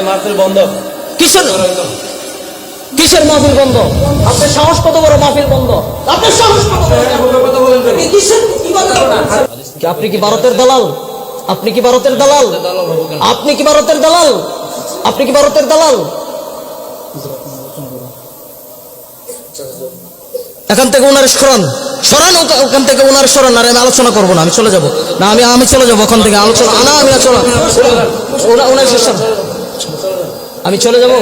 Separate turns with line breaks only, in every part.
মাহফিল বন্ধ।
কিসের কিসের মাহফিল বন্ধ? আপনার সাহস কত বড়? মাহফিল বন্ধ? আপনার সাহস কত বড়? আপনি কি ভারতের দালাল? আপনি কি ভারতের দালাল? আপনি কি ভারতের দালাল? আপনি কি ভারতের দালাল? এখান থেকে ওনার সরান, সরান ওখান থেকে ওনার সরান। আর আমি আলোচনা করবো না, আমি চলে যাবো না, আমি চলে যাবো ওখান থেকে। আলোচনা না, আমি চলো ওনার শেষ, আমি চলে যাবো।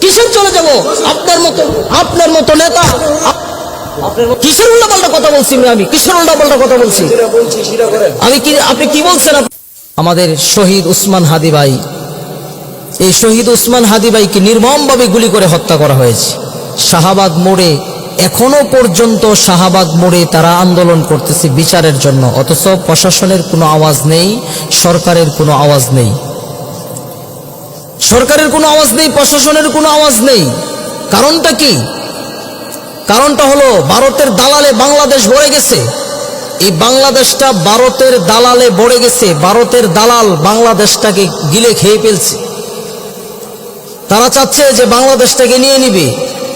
কিসের চলে যাবো? আপনার মতো নেতা, কিসের উল্টাপাল্টা কথা বলছি? আমি কিসের উল্টাপাল্টা কথা বলছি? আমি কি, আপনি কি বলছেন? আমাদের শহীদ উসমান হাদি ভাই, এই শহীদ উসমান হাদি ভাইকে নির্মমভাবে গুলি করে হত্যা করা হয়েছে শাহবাগ মোড়ে। এখনো পর্যন্ত শাহবাগ মোড়ে তারা আন্দোলন করতেছে বিচারের জন্য, অথচ প্রশাসনের কোনো আওয়াজ নেই, সরকারের কোনো আওয়াজ নেই, সরকারের কোনো আওয়াজ নেই, প্রশাসনের কোনো আওয়াজ নেই। কারণটা কি? কারণটা হলো ভারতের দালালে বাংলাদেশ ভরে গেছে। এই বাংলাদেশটা ভারতের দালালে ভরে গেছে। ভারতের দালাল বাংলাদেশটাকে গিলে খেয়ে ফেলছে। তারা চাচ্ছে যে বাংলাদেশটাকে নিয়ে নিবে,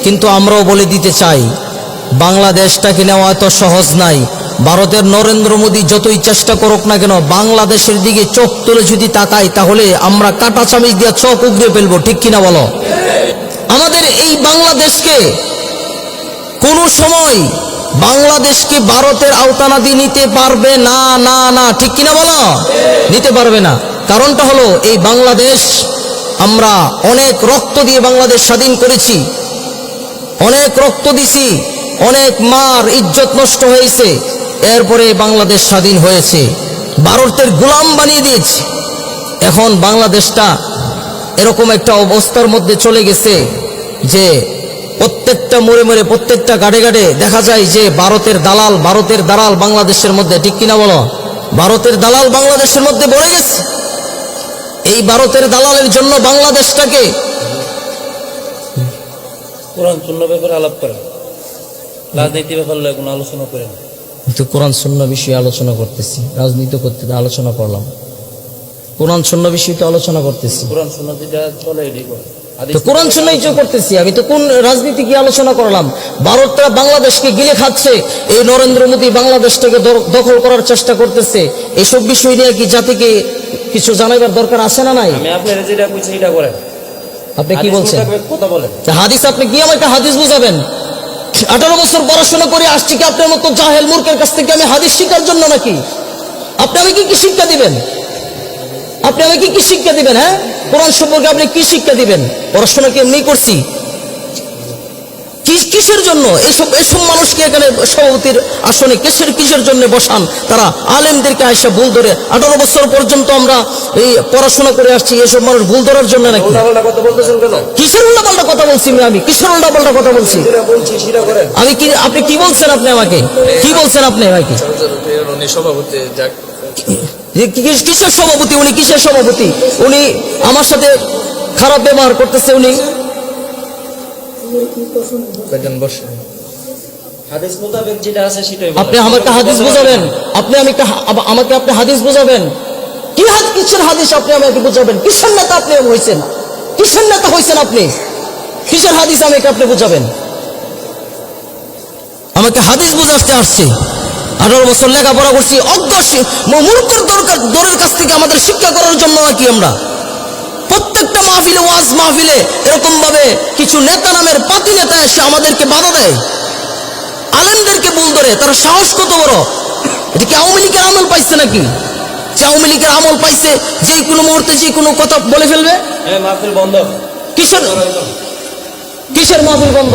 কিন্তু আমরাও বলে দিতে চাই বাংলাদেশটাকে নেওয়া এত সহজ নাই। ভারতের নরেন্দ্র মোদী যতই চেষ্টা করুক না কেন, বাংলাদেশের দিকে চোখ তুলে যদি তাকাই তাহলে আমরা কাঁটা চামিচ দিয়ে চোখ উগড়ে ফেলবো, ঠিক কিনা বলো? আমাদের এই বাংলাদেশকে কোনো সময় বাংলাদেশকে ভারতের আওতানাদি নিতে পারবে না, না না, ঠিক কিনা বলো? নিতে পারবে না। কারণটা হলো এই বাংলাদেশ, আমরা অনেক রক্ত দিয়ে বাংলাদেশ স্বাধীন করেছি, অনেক রক্ত দিছি, অনেক মার ইজ্জত নষ্ট হয়েছে, এরপরে বাংলাদেশ স্বাধীন হয়েছে। ভারতের গোলাম বানিয়ে দিয়েছে। এখন বাংলাদেশটা এরকম একটা অবস্থার মধ্যে চলে গেছে যে প্রত্যেকটা মোড়ে মোড়ে, প্রত্যেকটা গাড়ে গাড়ে দেখা যায় যে ভারতের দালাল বাংলাদেশের মধ্যে, ঠিক কিনা বলো? ভারতের দালাল বাংলাদেশের মধ্যে ভরে গেছে। এই ভারতের দালালের জন্য বাংলাদেশটাকে
কোরআন সুন্নাহ ব্যাপারে আলাপ করেন, রাজনীতি ব্যাপারে কোনো আলোচনা করেন।
তো কোরআন সুন্নাহ বিষয়ে আলোচনা করতেছি, রাজনীতি করতে আলোচনা করলাম, কোরআন সুন্নাহ বিষয়ে তো আলোচনা করতেছি।
কোরআন সুন্নাহ যেটা চলে এটাই করে,
তো কোরআন সুন্নাহই তো করতেছি। আমি তো কোন রাজনীতি কি আলোচনা করলাম? ভারতরা বাংলাদেশকে গিলে খাচ্ছে, এই নরেন্দ্র মোদী বাংলাদেশটাকে দখল করার চেষ্টা করতেছে। এসব বিষয় নিয়ে কি জাতিকে কিছু জানাবার দরকার আছে না নাই?
আমি আপনার যেটা কইছি এটা করেন।
আপনি কি বলছেন?
কথা বলেন।
হাদিস, আপনি কি আমাকে হাদিস বুঝাবেন? 18 বছর পড়াশোনা করে আসছি কি আপনার মতো জাহেল মূর্খের কাছ থেকে আমি হাদিস শিখার জন্য নাকি? আপনি আমাকে কি শিক্ষা দিবেন? আপনি আমাকে কি শিক্ষা দিবেন? হ্যাঁ, কোরআন সম্পর্কে আপনি কি শিক্ষা দিবেন? পড়াশোনা কি এমনি করছি? কিসের জন্য এসব মানুষকে এখানে সভাপতির আসনে কিসের জন্য বসান? তারা আলেমদেরকে আইসা ভুল ধরে 18 বছর পর্যন্ত আমরা এই পড়াশোনা করে আসছি, এসব মানুষ ভুল ধরার জন্য নাকি? কিসের উল্টাপাল্টা কথা বলছি? আমি কিসের উল্টাপাল্টা কথা বলছি? আমি কি, আপনি কি বলছেন? আপনি আমাকে কি বলছেন? আপনি আমাকে কিসের সভাপতি? উনি কিসের সভাপতি? উনি আমার সাথে খারাপ ব্যবহার করতেছে। উনি আপনি আমাকে হাদিস বুঝাবেন? আমাকে আপনি হাদিস বুঝাবেন? কিসের হাদিস আপনি আমাকে বুঝাবেন? কিসের নেতা আপনি হয়েছেন? কিসের নেতা হয়েছেন আপনি? কিসের হাদিস আমাকে আপনি বুঝাবেন? আমাকে হাদিস বুঝাতে আসছে। 18 বছর লেখাপড়া করছি, অজ্ঞ মূর্খের দরের কাছ থেকে আমাদের শিক্ষা করার জন্য নাকি আমরা প্রত্যেকটা মাহফিলে, ওয়াজ মাহফিলে এরকম ভাবে কিছু নেতা নামের পাতি নেতা এসে আমাদেরকে বাধা দেয়, আলেমদেরকে ভুল ধরে। তার সাহস কত বড়! এটা কি আওয়ামী লীগের আমল পাইছে নাকি? যে আওয়ামী লীগের আমল পাইছে, যে কোনো মুহূর্তে যে কোনো কথা বলে ফেলবে।
মাহফিল বন্ধ।
কিসের মাহফিল বন্ধ?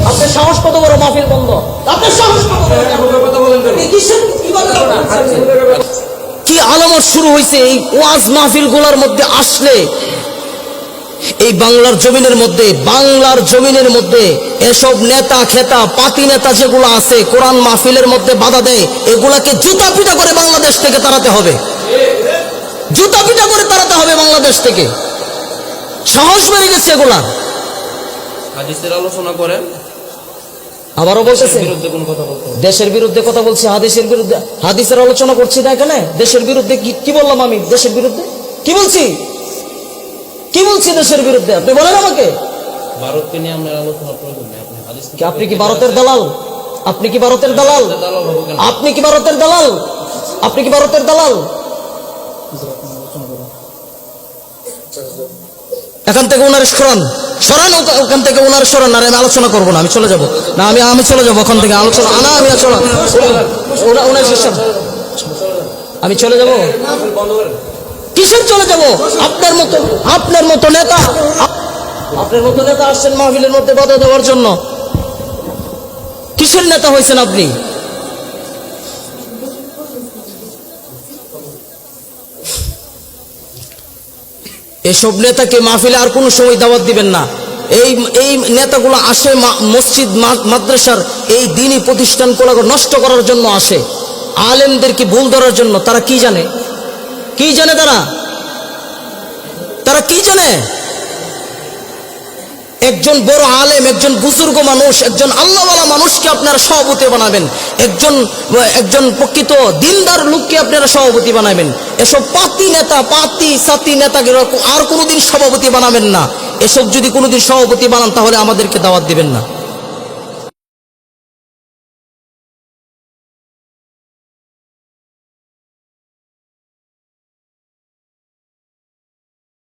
আপনার সাহস কত বড়? মাহফিল বন্ধ? আপনার সাহস কত বড়? কি আলামত শুরু হয়েছে এই ওয়াজ মাহফিল গুলার মধ্যে আসলে? এই বাংলার জমিনের মধ্যে এসব নেতা খেতা পাতি নেতা যেগুলো আছে, কোরআন মাহফিলের মধ্যে বাধা দেয়, এগুলাকে জুতা পিটা করে বাংলাদেশ থেকে তাড়াতে হবে। জুতা পিটা করে তাড়াতে হবে বাংলাদেশ থেকে। সাহস বেড়ে গেছে এগুলা।
হাদিসের আলোচনা করেন।
আবারও বলতেছে দেশের বিরুদ্ধে কথা বলছি, হাদিসের আলোচনা করছি না এখানে। দেশের বিরুদ্ধে কি বললাম? আমি দেশের বিরুদ্ধে কি বলছি? বলছি দেশের বিরুদ্ধে? আপনি বলেন আমাকে।
ভারতকে নিয়ে আমরা আলোচনা প্রয়োজন নেই, আপনি হাদিস
কি আপনি কি ভারতের দালাল? আপনি কি ভারতের দালাল?
দালাল হবো কেন?
আপনি কি ভারতের দালাল? আপনি কি ভারতের দালাল? এখান থেকে ওনার সরান, সরান ওখান থেকে ওনার সরান। আর আমি আলোচনা করবো না, আমি চলে যাব না, আমি চলে যাবো ওখান থেকে। আলোচনা না, আমি চলে ওনার শেষান, আমি চলে যাব। কিসের চলে যাব? আপনার মতো নেতা, আপনার মতো নেতা আসছেন মাহফিলের মধ্যে বাধা দেওয়ার জন্য। কিসের নেতা হয়েছেন আপনি? এসব নেতাকে মাহফিলে আর কোনো সময় দাওয়াত দিবেন না। এই নেতাগুলো আসে মসজিদ মাদ্রাসার এই দ্বীনি প্রতিষ্ঠানগুলো নষ্ট করার জন্য আসে, আলেমদেরকে ভুল ধরার জন্য। তারা কি জানে? কি জানে তারা কি জানে? একজন বড় আলেম, একজন বুজুর্গ মানুষ, একজন আল্লাহওয়ালা মানুষকে আপনারা সভাপতি বানাবেন, একজন প্রকৃত দিনদার লোককে আপনারা সভাপতি বানাবেন। এসব সাতি নেতাকে আর কোনোদিন সভাপতি বানাবেন না। এসব যদি কোনোদিন সভাপতি বানান তাহলে আমাদেরকে দাওয়াত দিবেন না।